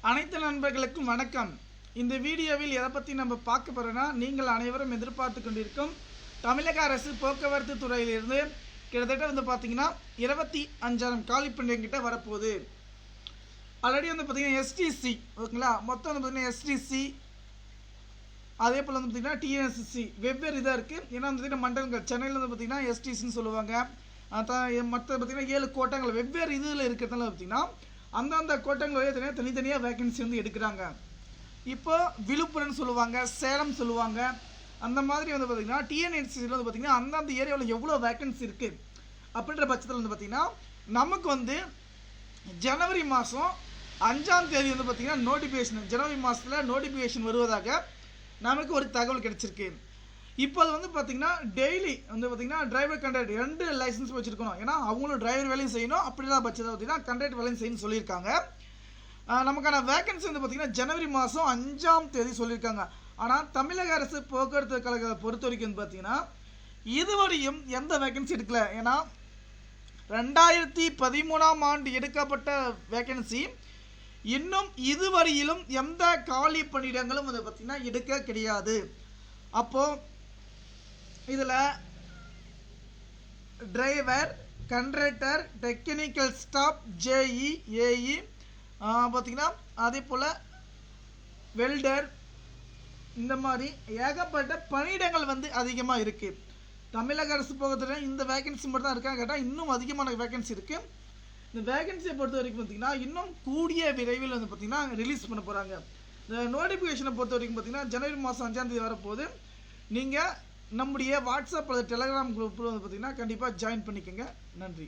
அனைத்து நண்பர்களுக்கும் வணக்கம். இந்த வீடியோவில் எதை பற்றி நம்ம பார்க்க போகிறோன்னா, நீங்கள் அனைவரும் எதிர்பார்த்து கொண்டிருக்கும் தமிழக அரசு போக்குவரத்து துறையிலிருந்து கிட்டத்தட்ட பார்த்தீங்கன்னா 25,000 காலி பணியிடங்கிட்ட வரப்போகுது. ஆல்ரெடி பார்த்தீங்கன்னா எஸ்டிசி ஓகேங்களா, மொத்தம் பார்த்தீங்கன்னா எஸ்டிசி அதே போல் பார்த்தீங்கன்னா டிஎன்எஸ்சி வெவ்வேறு இதாக இருக்குது. ஏன்னா பார்த்தீங்கன்னா மண்டலங்கள் சென்னையில் பார்த்தீங்கன்னா எஸ்டிசின்னு சொல்லுவாங்க. மற்ற பார்த்தீங்கன்னா 7 கோட்டங்கள் வெவ்வேறு இதில் இருக்கிறதுனால பார்த்தீங்கன்னா அந்தந்த கோட்டங்களே தனித்தனியாக வேகன்சி எடுக்கிறாங்க. இப்போ விழுப்புரம் சொல்லுவாங்க, சேலம் சொல்லுவாங்க. அந்த மாதிரி பார்த்தீங்கன்னா டிஎன்எஸ்சியில் பார்த்தீங்கன்னா அந்தந்த ஏரியாவில் எவ்வளோ வேகன்சி இருக்குது அப்படின்ற பட்சத்தில் பார்த்தீங்கன்னா நமக்கு ஜனவரி மாதம் 5ஆம் தேதி பார்த்தீங்கன்னா நோட்டிஃபிகேஷன், ஜனவரி மாதத்தில் நோட்டிஃபிகேஷன் வருவதாக நமக்கு ஒரு தகவல் கிடைச்சிருக்கு. இப்போ அது பார்த்தீங்கன்னா டெய்லி பார்த்தீங்கன்னா டிரைவர் கண்டக்டர் 2 லைசன்ஸ் வச்சுருக்கணும். ஏன்னா அவங்களும் டிரைவர் வேலையும் செய்யணும். அப்படிதான் பட்சத்தில் பார்த்தீங்கன்னா கண்டக்டர் வேலையும் செய்யணும்னு சொல்லியிருக்காங்க. நமக்கான வேகன்சி பார்த்தீங்கன்னா ஜனவரி மாதம் 5ஆம் தேதி சொல்லியிருக்காங்க. ஆனால் தமிழக அரசு போக்குவரத்து கழகத்தை பொறுத்த வரைக்கும் பார்த்தீங்கன்னா இதுவரையும் எந்த வேகன்சி எடுக்கல. ஏன்னா 2013ஆம் ஆண்டு எடுக்கப்பட்ட வேகன்சி இன்னும் இதுவரையிலும் எந்த காலி பணியிடங்களும் பார்த்தீங்கன்னா எடுக்க கிடையாது. அப்போது இதில் driver, conductor, technical staff, JE, AE பார்த்திங்கன்னா அதே போல் வெல்டர், இந்த மாதிரி ஏகப்பட்ட பணியிடங்கள் அதிகமாக இருக்குது. தமிழக அரசு போகிறதுல இந்த வேகன்சி மட்டும் தான் இருக்காங்க கேட்டால் இன்னும் அதிகமான வேகன்சி இருக்குது. இந்த வேகன்சியை பொறுத்த வரைக்கும் பார்த்திங்கன்னா இன்னும் கூடிய விரைவில் பார்த்திங்கன்னா ரிலீஸ் பண்ண போகிறாங்க. இந்த நோட்டிஃபிகேஷனை பொறுத்த வரைக்கும் பார்த்திங்கன்னா ஜனவரி மாதம் 5ஆம் தேதி வரப்போகுது. நீங்கள் நம்முடைய வாட்ஸ்அப் அல்லது டெலகிராம் குரூப்பில் பார்த்தீங்கன்னா கண்டிப்பாக ஜாயின் பண்ணிக்கோங்க. நன்றி.